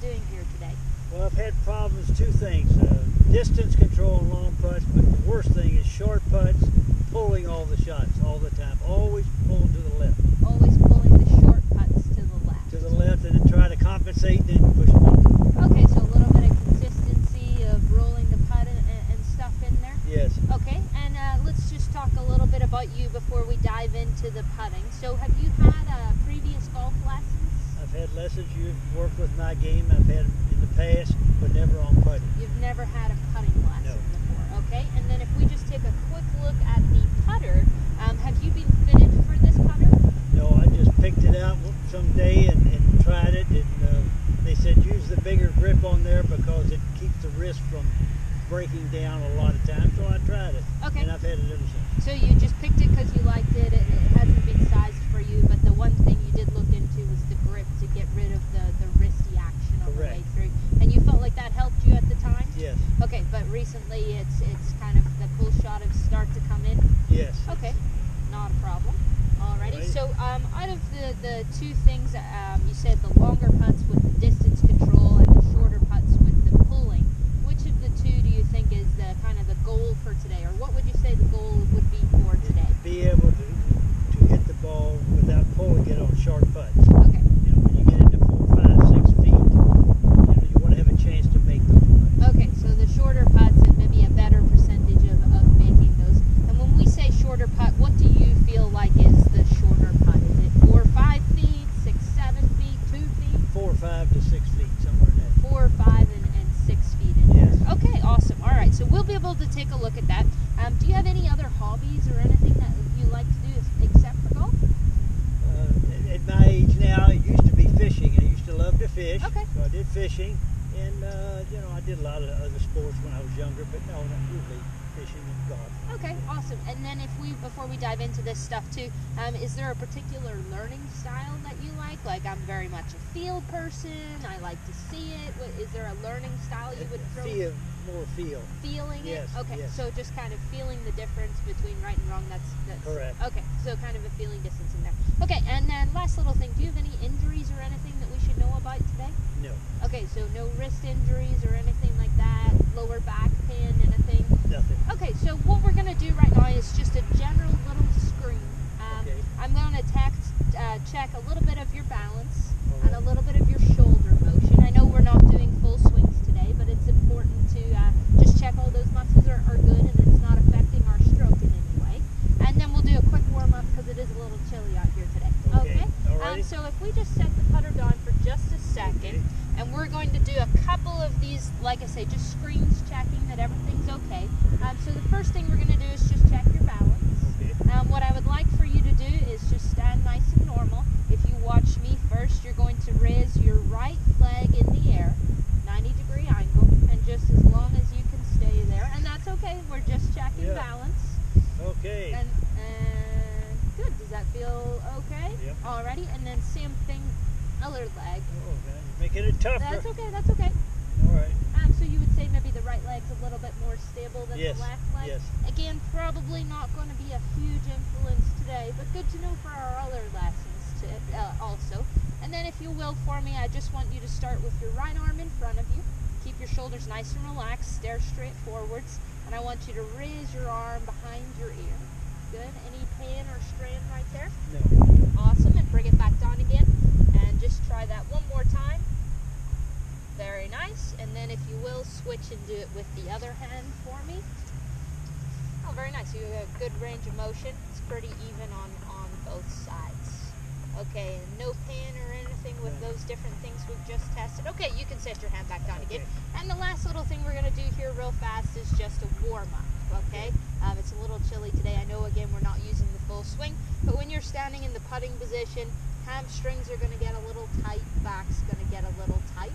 doing here today? Well, I've had problems, two things. Distance control and long putts, but the worst thing is short putts, pulling all the shots all the time. Always pull to the left. Always pulling the short putts to the left. To the left, and then try to compensate and then push back. Okay, so a little bit of consistency of rolling the putt and stuff in there? Yes. Okay, and let's just talk a little bit about you before we dive into the putting. So have you had previous golf lessons? I've had lessons. You've worked with my game. I've had in the past, but never on putting. You've never had a putting lesson No. before, okay? And then if we just take a quick look at the putter, have you been fitted for this putter? No, I just picked it out someday and tried it, and they said use the bigger grip on there because it keeps the wrist from breaking down a lot of times. So I tried it, Okay. and I've had it ever since. So you just picked it because you liked it. It hasn't been sized for you, but the one thing you did look into was the grip to get rid of the wristy action on the way through. And you felt like that helped you at the time? Yes. Okay, but recently it's kind of the pull shot have started to come in? Yes. Okay, not a problem. Alrighty, Right. so out of the two things, you said the longer putts with the distance control and the shorter putts with the pulling, which of the two do you think is the kind of the goal for today, or what would you say the goal would be for today? Be able to hit the ball without pulling it on short putts. Okay. You know, when you get into 4, 5, 6 feet, you want to have a chance to make those putts. Okay, so the shorter putts and maybe a better percentage of making those. And when we say shorter putt, what do you feel like is the shorter putt? Is it 4 or 5 feet, 6, 7 feet, 2 feet? 4, 5 to 6 feet, somewhere in that. 4, 5, and 6 feet in Yes. there. Okay, awesome. All right, so we'll be able to take a look at that. Do you have any other hobbies or anything that you like to do except for golf? At my age now, it used to be fishing. I used to love to fish. Okay. So I did fishing, and I did a lot of other sports when I was younger, but no, not usually fishing and golf. Okay, awesome. And then before we dive into this stuff too, is there a particular learning style that you like? Like I'm very much a feel person. I like to see it. Is there a learning style you would throw? More feel. Feeling Yes, it? Okay, yes. so just kind of feeling the difference between right and wrong. That's Correct. Okay, so kind of a feeling distance in there. Okay, and then last little thing, do you have any injuries or anything that we should know about today? No. Okay, so no wrist injuries or anything like that, lower back pain, anything? Nothing. Okay, so what we're going to do right now is just a general little screen. Okay. I'm going to check a little bit of your balance All and right. a little bit of your shoulder motion. I know we're not doing full swings today, but it's important to just check all those muscles are good and it's not affecting our stroke in any way. And then we'll do a quick warm-up because it is a little chilly out here today. Okay. Alrighty. So if we just set the putter down for just a second, and we're going to do a couple of these, like I say, just screens checking that everything's okay. So the first thing we're going to do is just check your balance. Okay. What I would like for you to do is just stand nice and normal. If you watch me first, you're going to raise your right leg in the air, 90-degree angle, and just as long as you can stay there. And that's okay. We're just checking balance. Okay. And good. Does that feel okay? Yep. Alrighty. And then same thing, other leg. Oh, man, you're making it tougher. That's okay. That's okay. All right. So you would say maybe the right leg's a little bit more stable than Yes. the left leg? Yes. Again, probably not going to be a huge influence today, but good to know for our other lessons also. And then if you will for me, I just want you to start with your right arm in front of you. Keep your shoulders nice and relaxed, stare straight forwards, and I want you to raise your arm behind your ear. Good. Any pain or strain right there? No. Awesome. And bring it back down again. And just try that one more time. Very nice. And then if you will, switch and do it with the other hand for me. Oh, very nice. You have a good range of motion. It's pretty even on both sides. Okay, and no pain or anything with those different things we've just tested. Okay, you can set your hand back down again. And the last little thing we're going to do here real fast is just a warm-up, okay? It's a little chilly today. I know, again, we're not using the full swing, but when you're standing in the putting position, hamstrings are going to get a little tight, back's going to get a little tight.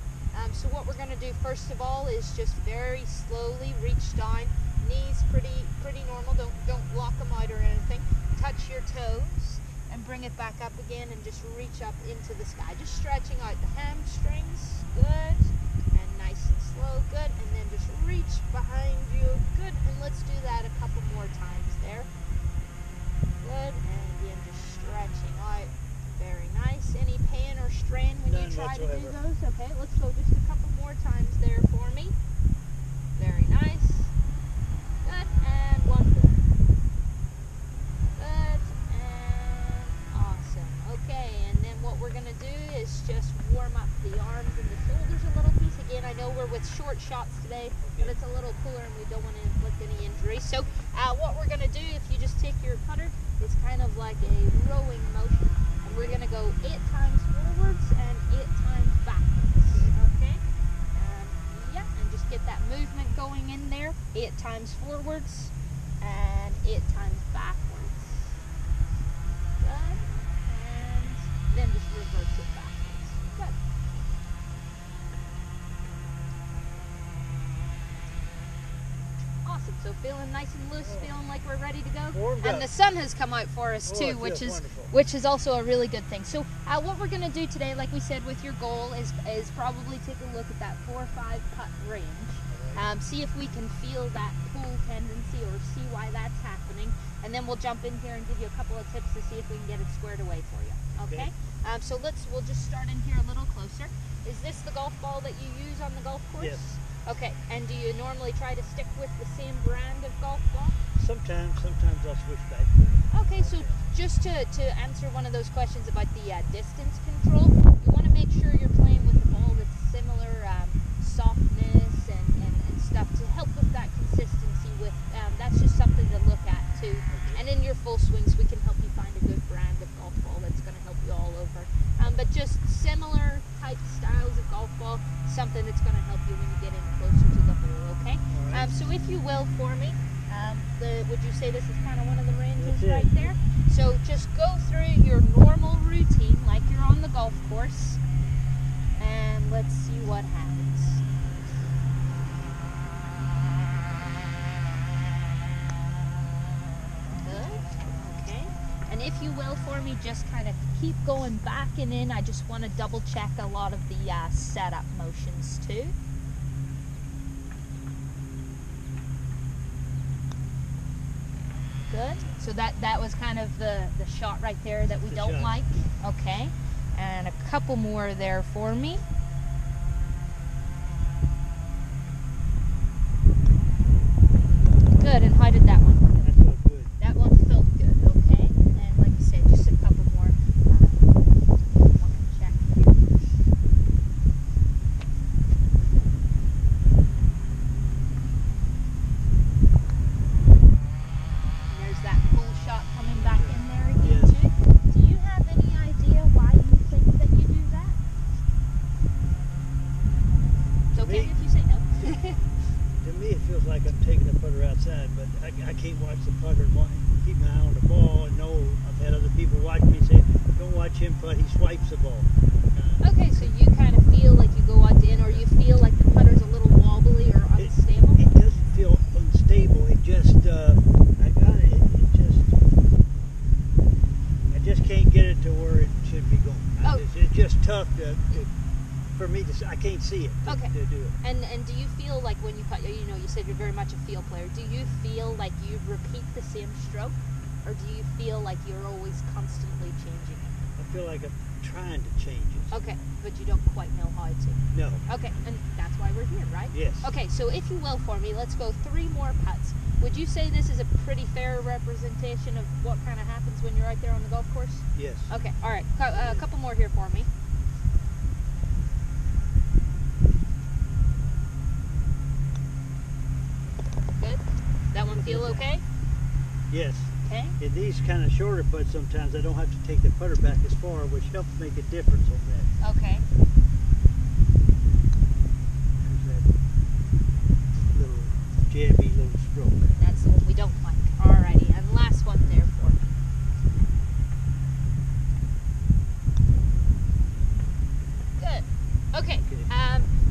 So what we're going to do first of all is just very slowly reach down, knees pretty normal, don't lock them out or anything. Touch your toes and bring it back up again and just reach up into the sky. Just stretching out the hamstrings, good, and nice and slow, good, and then just reach behind you, good, and let's do that a couple more times there. Good, and again just stretching out, very nice. Any pain or strain when you try to do those? Okay, let's go just a cooler and we don't want to inflict any injury. So what we're going to do, if you just take your putter, it's kind of like a rowing motion. And we're going to go 8 times forwards and 8 times backwards. Okay? Yeah, and just get that movement going in there. 8 times forwards and 8 times backwards. Good. And then just reverse it backwards. Good. Awesome. So feeling nice and loose, feeling like we're ready to go. And the sun has come out for us too, which is also a really good thing. So what we're going to do today, like we said, with your goal is probably take a look at that 4 or 5 putt range. See if we can feel that pull tendency or see why that's happening, and then we'll jump in here and give you a couple of tips to see if we can get it squared away for you. Okay? So we'll just start in here a little closer. Is this the golf ball that you use on the golf course? Yes. Okay, and do you normally try to stick with the same brand of golf ball? Sometimes I'll switch back. Okay, so just to answer one of those questions about the distance control, you want to make sure you're playing with a ball that's similar softness and stuff to help with that consistency. That's just something to look at too. Okay. And in your full swings, we can help you find a good brand of golf ball that's going to help you all over. But just similar type styles of golf ball, something that's going to help you when you get in closer to the hole. Okay. Right. So if you will, for me. Would you say this is kind of one of the ranges right there? So just go through your normal routine like you're on the golf course, and let's see what happens. Good. Okay. And if you will, for me, just kind of keep going back and in. I just want to double check a lot of the setup motions too. Good. So that was kind of the shot right there that we don't like. Okay. And a couple more there for me. Good. And how did that one feel? That felt good. That one felt good. Okay. And like you said, just a couple more. Want to check here. I can't watch the putter and keep my eye on the ball and know I've had other people watch me say, don't watch him putt, he swipes the ball. Okay, so you kind of feel like you go out to in, or you feel like the putter's a little wobbly or unstable? It doesn't feel unstable, it just, I just can't get it to where it should be going. It's just tough for me to, I can't see it to do it. And do you feel like when you putt, you said you're very much a feel player, do you feel like you repeat the same stroke, or do you feel like you're always constantly changing it? I feel like I'm trying to change it. Okay, but you don't quite know how to. No. Okay, and that's why we're here, right? Yes. Okay, so if you will, for me, let's go 3 more putts. Would you say this is a pretty fair representation of what kind of happens when you're out there on the golf course? Yes. Okay, all right, a couple more here for me. Good. That one feel okay? Yes. Okay. In these kind of shorter putts, sometimes I don't have to take the putter back as far, which helps make a difference on that. Okay. There's that little jabby little stroke. That's the one we don't like. Alrighty, and last one there for me. Good. Okay.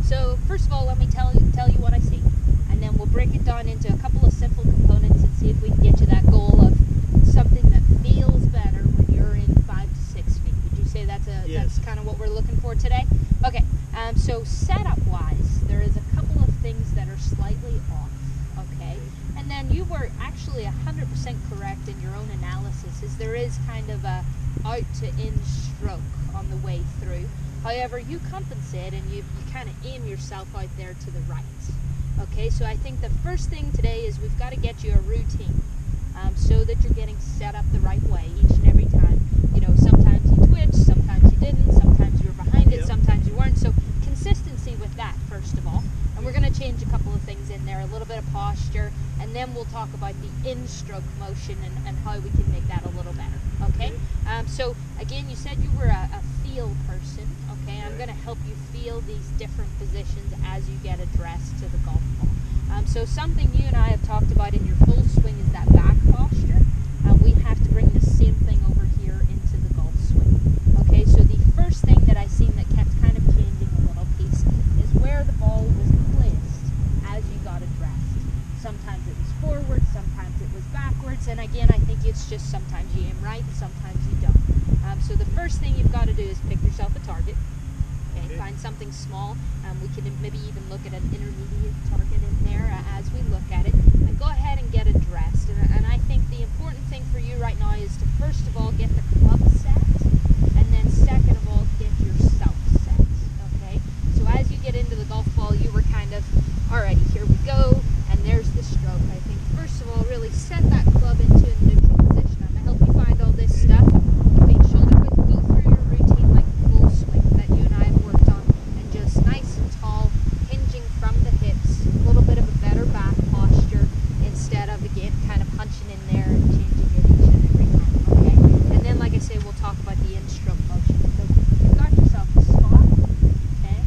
So first of all, let me tell you what I see, and then we'll break it down into a couple of simple components and see if we can get you that goal of something that feels better when you're in 5 to 6 feet. Would you say that's that's kind of what we're looking for today? Okay. So setup wise, there is a couple of things that are slightly off. Okay. And then you were actually 100% correct in your own analysis, is there is kind of a out to in stroke on the way through. However, you compensate and you kind of aim yourself out there to the right. Okay, so I think the first thing today is we've got to get you a routine so that you're getting set up the right way each and every time. Sometimes you twitched, sometimes you didn't, sometimes you were behind it, sometimes you weren't. So consistency with that, first of all. And we're going to change a couple of things in there, a little bit of posture, and then we'll talk about the in-stroke motion and how we can make that a little better, okay? So, again, you said you were a feel person, okay? I'm going to help you feel these different positions as you get addressed to the golf ball. So something you and I have talked about in your full swing is that back posture. We have to bring the same thing over here into the golf swing, okay? So the first thing that I seen that kept kind of changing a little piece is where the ball was placed as you got addressed. Sometimes it was forward, sometimes it was backwards, and again, I think it's just sometimes you aim right, sometimes you don't. So the first thing you've got to do is pick yourself a target. Okay, find something small. We can maybe even look at an intermediate target in there as we look at it, and go ahead and get addressed. And I think the important thing for you right now is to first of all get the club set, and then second of all get yourself set. Okay, so as you get into the golf ball, you were kind of, alrighty, here we go, and there's the stroke. I think first of all, really set that club into a neutral position. I'm gonna help you find all this stuff. Okay, shoulder width, go through your routine like the full swing that you and I have worked on, and just nice and tall, hinging from the hips, a little bit of a better back posture instead of, again, kind of punching in there and changing it each and every time, okay? And then, like I say, we'll talk about the in-stroke motion. So you've got yourself a spot, okay?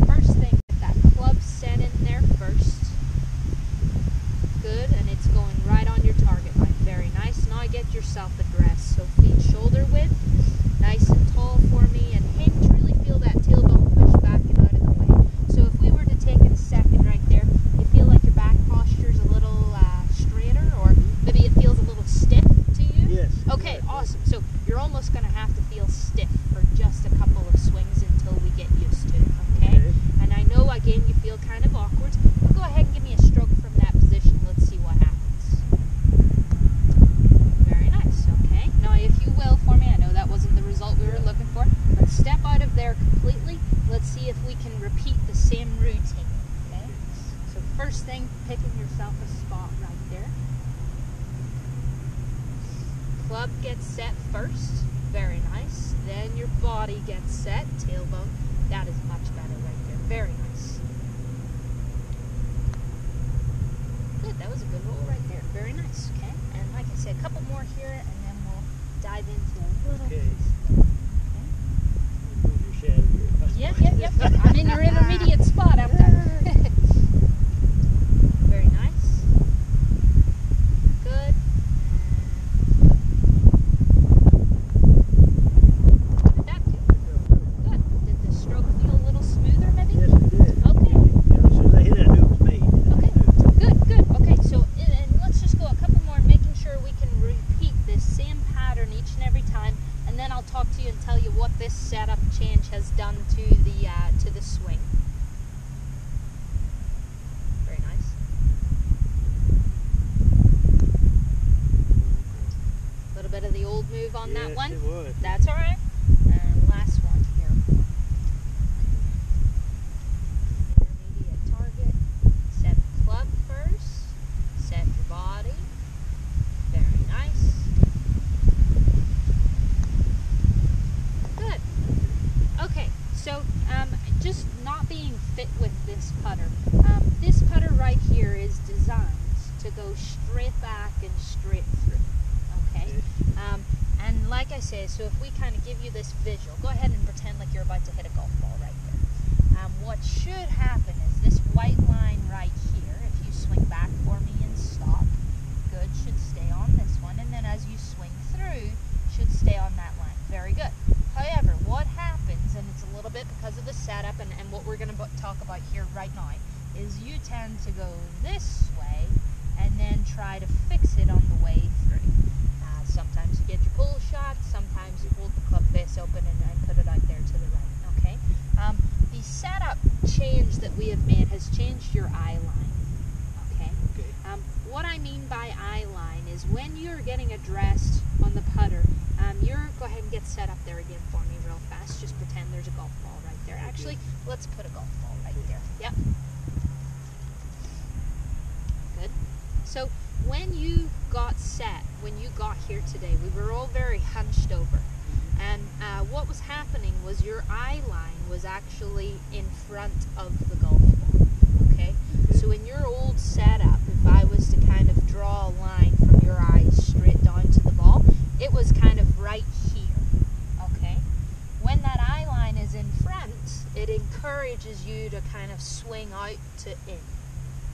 First thing, get that club set in there first. Good, and it's going right on your target line. Very nice. Now get yourself addressed. So feet shoulder width, nice and tall for me, and hinge. Really feel that tailbone push back and out of the way. So if we were to take a second right there, you feel like your back posture's a little straighter, or maybe it feels a little stiff to you? Yes. Okay, awesome. So you're almost going to have to feel stiff for just a couple of swings until we get used to it, okay? And I know, again, you feel kind of awkward, but go ahead and give me a stroke from that position. Let's see what happens. Very nice, okay? Now, if you will, for me, I know that wasn't the result we were looking for. Let's step out of there completely. Let's see if we can repeat the same routine, okay? So first thing, picking yourself a spot right there. Club gets set first. Very nice. Then your body gets set, tailbone. That is much better right there. Very nice. Good, that was a good roll right there. Very nice, okay? And like I said, a couple more here, and then we'll dive into a little piece. Okay? Move your shadow here. Yep. I'm in your intermediate spot up there. Very nice. Good. How did that feel? Good. Did the stroke feel a little smoother, maybe? Yes, it did. Okay. As soon as I hit it, I knew it was made. Okay. Good. Okay, so and let's just go a couple more, making sure we can repeat this same pattern each and every time, and then I'll talk to you and tell you what this setup change has done to the swing. Very nice. A little bit of the old move on that one. Yes, it was. That's all right. And last one here. Intermediate target. Set the club first. Set your body. Very nice. Good. Okay, so just not being fit with this putter. This putter right here is designed to go straight back and straight through. Okay? And like I say, so if we kind of give you this visual, go ahead and pretend like you're about to hit a golf ball right there. What should happen is this white line right here, if you swing back for me and stop, good, should stay on this one, and then as you swing through, should stay on that line. Very good. However, what happens, and it's a little bit because of the setup and what we're going to talk about here right now, is you tend to go this way and then try to fix it on the way through. Sometimes you get your pull shot, sometimes you hold the club face open and put it out there to the right, okay? The setup change that we have made has changed your eye line, okay? What I mean by eye line is when you're getting addressed on the putter, go ahead and get set up there again for me real fast. Just pretend there's a golf ball right there. Actually, let's put a golf ball right there. Yep. Good. So when you got set, when you got here today, we were all very hunched over. And what was happening was your eye line was actually in front of the golf ball. Okay? So in your old setup, if I was to kind of draw a line from your eyes straight down to the ball, it was kind of right here. Okay? When that eye line is in front, it encourages you to kind of swing out to in.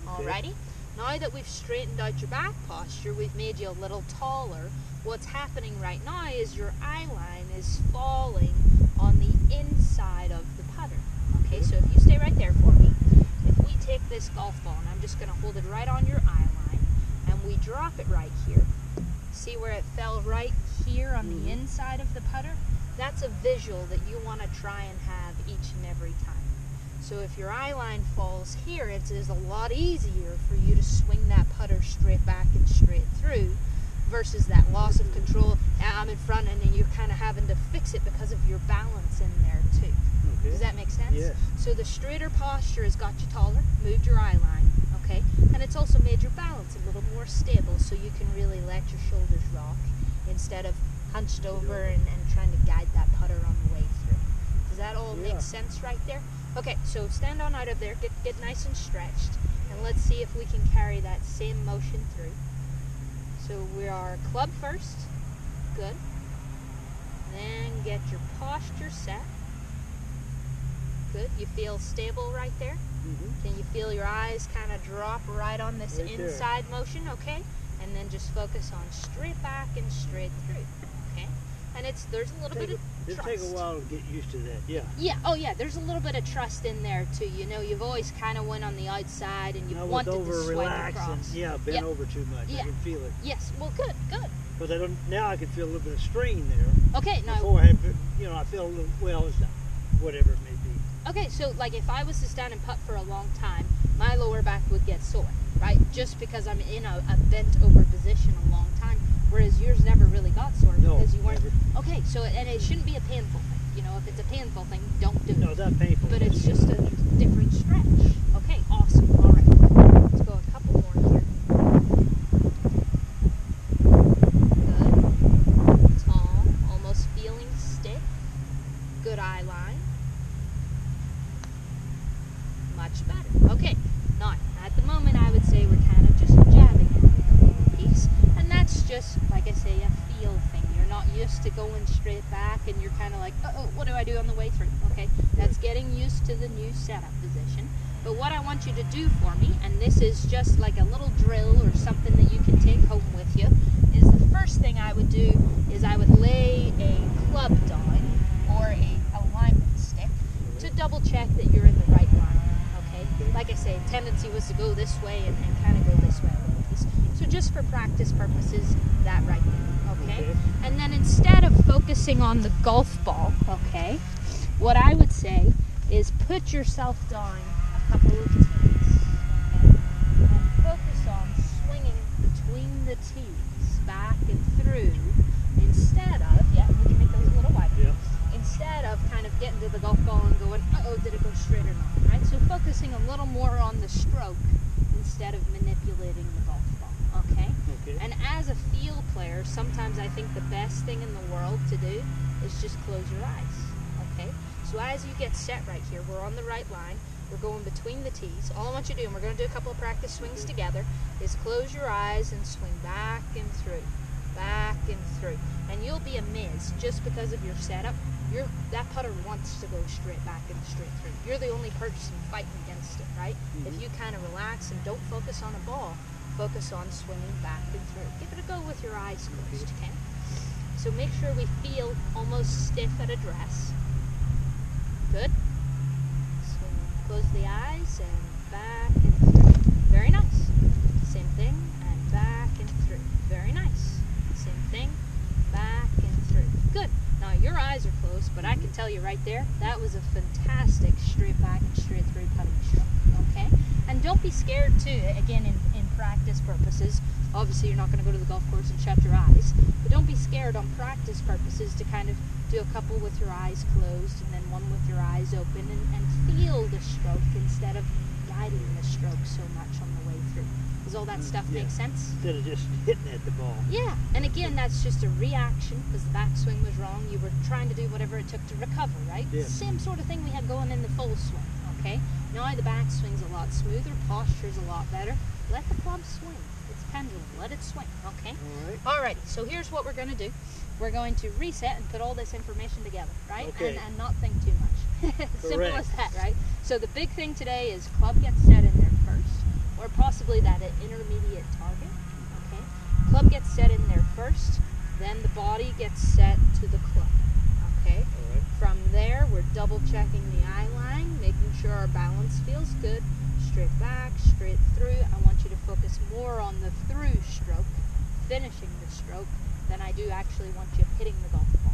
Alrighty? Now that we've straightened out your back posture, we've made you a little taller, what's happening right now is your eye line is falling on the inside of the putter. Okay, so if you stay right there for me, if we take this golf ball, and I'm just going to hold it right on your eye line, and we drop it right here, see where it fell right here on the inside of the putter? That's a visual that you want to try and have each and every time. So if your eye line falls here, it is a lot easier for you to swing that putter straight back and straight through versus that loss of control. I'm in front and then you're kind of having to fix it because of your balance in there too. Okay. Does that make sense? Yes. So the straighter posture has got you taller, moved your eye line, okay? And it's also made your balance a little more stable so you can really let your shoulders rock instead of hunched over and trying to guide that putter on the way through. Does that all make sense right there? Okay, so stand on out of there, get nice and stretched, and let's see if we can carry that same motion through. So we are club first, good. Then get your posture set. Good, you feel stable right there? Can you feel your eyes kind of drop right on this inside motion, okay? And then just focus on straight back and straight through, okay? And there's a little bit of trust. It'll take a while to get used to that, yeah. Yeah, oh yeah, there's a little bit of trust in there too. You know, you've always kind of went on the outside and you wanted to swing across. And, bent over too much. I can feel it. Yes, well good. Because now I can feel a little bit of strain there. Okay, now. Before I feel a little, it's not, whatever it may be. Okay, so like if I was to stand and putt for a long time, my lower back would get sore, right? Just because I'm in a bent over position a long time. Whereas yours never really got sore because you weren't. Never. Okay, so and it shouldn't be a painful thing. You know, if it's a painful thing, don't do it. No, it's not painful. But it's just a different stretch. Okay, awesome. All right, let's go a couple more here. Good. Tall, almost feeling stiff. Good eye line. Much better. Okay, now at the moment I would say we're kind of just jabbing it a little piece. And that's just, like I say, a feel thing. You're not used to going straight back and you're kind of like, uh-oh, what do I do on the way through? Okay, that's getting used to the new setup position. But what I want you to do for me, and this is just like a little drill or something that you can take home with you, is the first thing I would do is I would lay a club down or a alignment stick to double check that you're in the right line. Okay, like I say, tendency was to go this way and kind of go this way. So just for practice purposes, that right there, okay? And then instead of focusing on the golf ball, okay, what I would say is put yourself down a couple of tees, okay? And focus on swinging between the tees, back and through, instead of, we can make those a little wider, instead of kind of getting to the golf ball and going, uh-oh, did it go straight or not, right? So focusing a little more on the stroke instead of manipulating the golf ball, okay? And as a field player, sometimes I think the best thing in the world to do is just close your eyes, okay? So as you get set right here, we're on the right line, we're going between the tees. All I want you to do, and we're going to do a couple of practice swings together, is close your eyes and swing back and through, back and through. And you'll be amazed, just because of your setup, that putter wants to go straight back and straight through. You're the only person fighting against it, right? If you kind of relax and don't focus on a ball, focus on swinging back and through. Give it a go with your eyes closed, okay? So make sure we feel almost stiff at address. Good. Swing, close the eyes and back and through. Very nice. Same thing, and back and through. Very nice. Same thing, back and through. Good. Now your eyes are closed, but I can tell you right there, that was a fantastic straight back and straight through putting stroke, okay? And don't be scared too, again, in practice purposes. Obviously you're not going to go to the golf course and shut your eyes, but don't be scared on practice purposes to kind of do a couple with your eyes closed and then one with your eyes open and feel the stroke instead of guiding the stroke so much on the way through. Does all that stuff Yeah. make sense? Instead of just hitting at the ball. Yeah, and again, that's just a reaction because the backswing was wrong. You were trying to do whatever it took to recover, right? Yeah. Same sort of thing we had going in the full swing, okay? Now the backswing's a lot smoother, posture's a lot better. Let the club swing. It's pendulum. Let it swing, okay? All right. Alrighty, so here's what we're going to do. We're going to reset and put all this information together, right? Okay. And not think too much. Simple Correct. as that, right? So the big thing today is club gets set in there first, or possibly that intermediate target, okay? Club gets set in there first, then the body gets set to the club, okay? All right. From there, we're double checking the eye line, making sure our balance feels good. Straight back, straight through. I want you to focus more on the through stroke, finishing the stroke, than I do actually want you hitting the golf ball.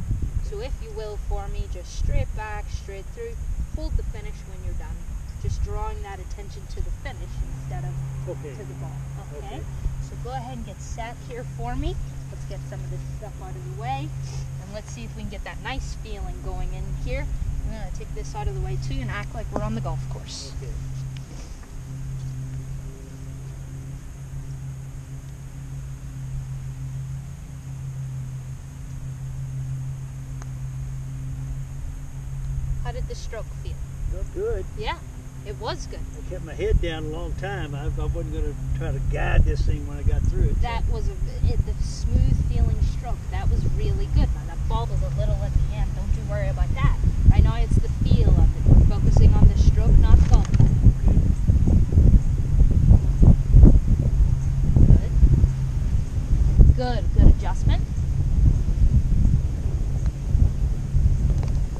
So if you will, for me, just straight back, straight through, hold the finish when you're done. Just drawing that attention to the finish instead of Okay. to the ball, okay? Okay. So go ahead and get set here for me. Let's get some of this stuff out of the way, and let's see if we can get that nice feeling going in here. I'm gonna take this out of the way too and act like we're on the golf course. Okay. How did the stroke feel? Felt good. Yeah, it was good. I kept my head down a long time. I wasn't going to try to guide this thing when I got through it. That was the smooth feeling stroke. That was really good. Now that ball was a little at the end. Don't you worry about that. Right now it's the feel of it. We're focusing on the stroke, not the golf ball. Good. Good. Good adjustment.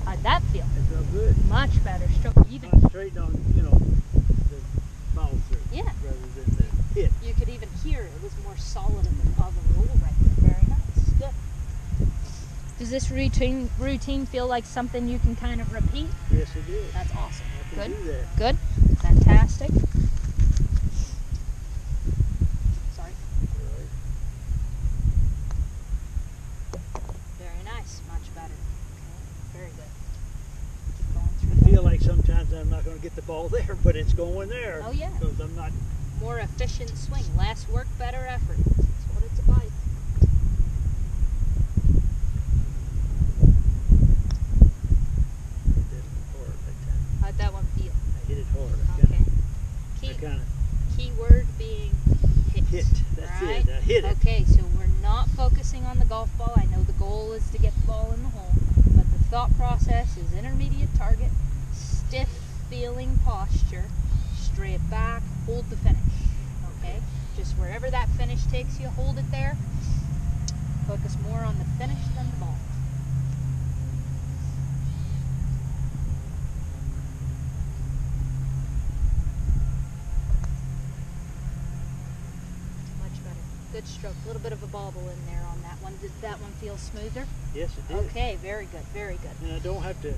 How'd that feel? It felt good. Much better stroke. Even Concentrating on, the follow through. Yeah. Rather than the hit. you could even hear it was more solid of a roll right there. Very nice. Good. Does this routine feel like something you can kind of repeat? Yes, it is. That's awesome. I can Good. do that. Good. Fantastic. Sorry. All right. Very nice. Much better. Okay. Very good. Keep going through I that. feel like sometimes I'm not going to get the ball there, but it's going there. Oh, yeah. Because I'm not. More efficient swing. Less work, better effort. That's what it's about. I hit it hard that time. How'd that one feel? I hit it hard. Okay. I kind of Key word being hit. hit. That's right? it. I hit it. Okay, so we're not focusing on the golf ball. I know the goal is to get the ball in the hole, but the thought process is intermediate target, stiff feeling posture, straight back, hold the finish. Okay? Just wherever that finish takes you, hold it there. Focus more on the finish than the ball. Much better. Good stroke. A little bit of a bobble in there on that one. Did that one feel smoother? Yes, it did. Okay, very good, very good. And I don't have to.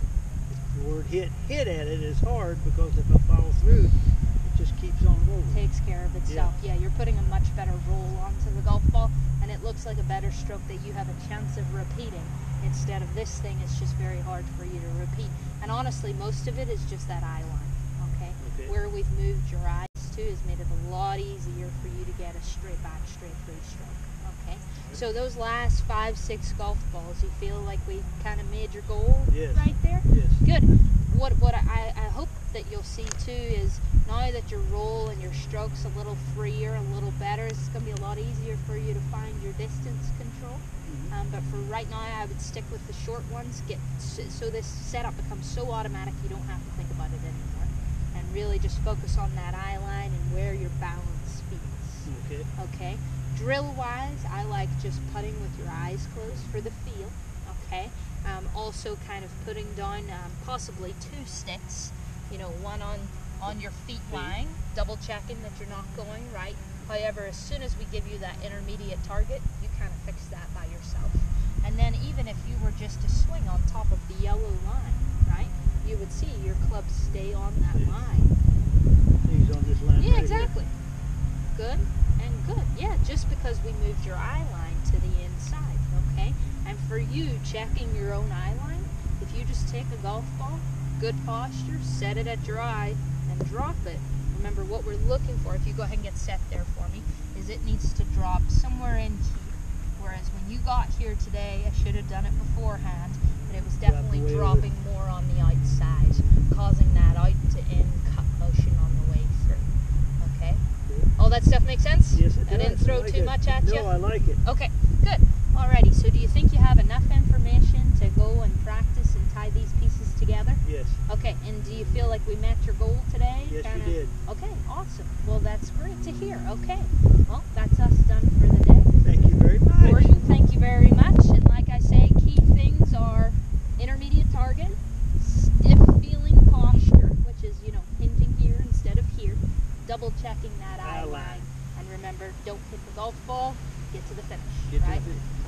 The word hit at it is hard because if I follow through, it just keeps on rolling. Takes care of itself. Yeah, you're putting a much better roll onto the golf ball, and it looks like a better stroke that you have a chance of repeating instead of this thing. It's just very hard for you to repeat. And honestly, most of it is just that eye line. Okay. Okay. Where we've moved your eyes to has made it a lot easier for you to get a straight back, straight through stroke. Okay. So those last 5, 6 golf balls, you feel like we kind of made your goal Yes. right there? Yes. Good. What I hope that you'll see too is now that your roll and your stroke's a little freer, a little better, it's going to be a lot easier for you to find your distance control. But for right now, I would stick with the short ones. So this setup becomes so automatic you don't have to think about it anymore, and really just focus on that eye line and where your balance feels. Okay. Okay. Drill-wise, I like just putting with your eyes closed for the feel. Okay. Also, kind of putting down possibly 2 sticks. You know, one on your feet line, double checking that you're not going right. However, as soon as we give you that intermediate target, you kind of fix that by yourself. And then even if you were just to swing on top of the yellow line, right, you would see your club stay on that line. He's on this line. Yeah, right exactly. Good and good. Yeah, just because we moved your eye line to the inside, okay? And for you, checking your own eye line, if you just take a golf ball, good posture, set it at your eye, and drop it. remember what we're looking for, if you go ahead and get set there for me, is it needs to drop somewhere in here. Whereas when you got here today, I should have done it beforehand, but it was definitely dropping more on the outside, causing that out to in cut motion on the way through. Okay? All that stuff make sense? Yes, it does. I didn't throw too much at you? No, I like it. Okay, good. Alrighty, so do you think you have enough information to go and practice and tie these pieces together? Yes. Okay, and do you feel like we met your goal today? Yes, you did. Okay, awesome. Well, that's great to hear. Okay, well, that's us done for the day. Thank you very much. Gordon, thank you very much. And like I say, key things are intermediate target, stiff feeling posture, which is, you know, hinging here instead of here, double checking that eye line. And remember, don't hit the golf ball, get to the finish, right?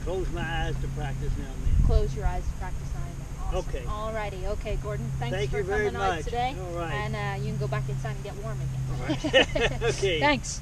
Close my eyes to practice now and then. Close your eyes to practice now and then. Awesome. Okay. Alrighty. Okay, Gordon. Thank you for very coming out much. today. All right. And you can go back inside and get warm again. All right. Okay. Thanks.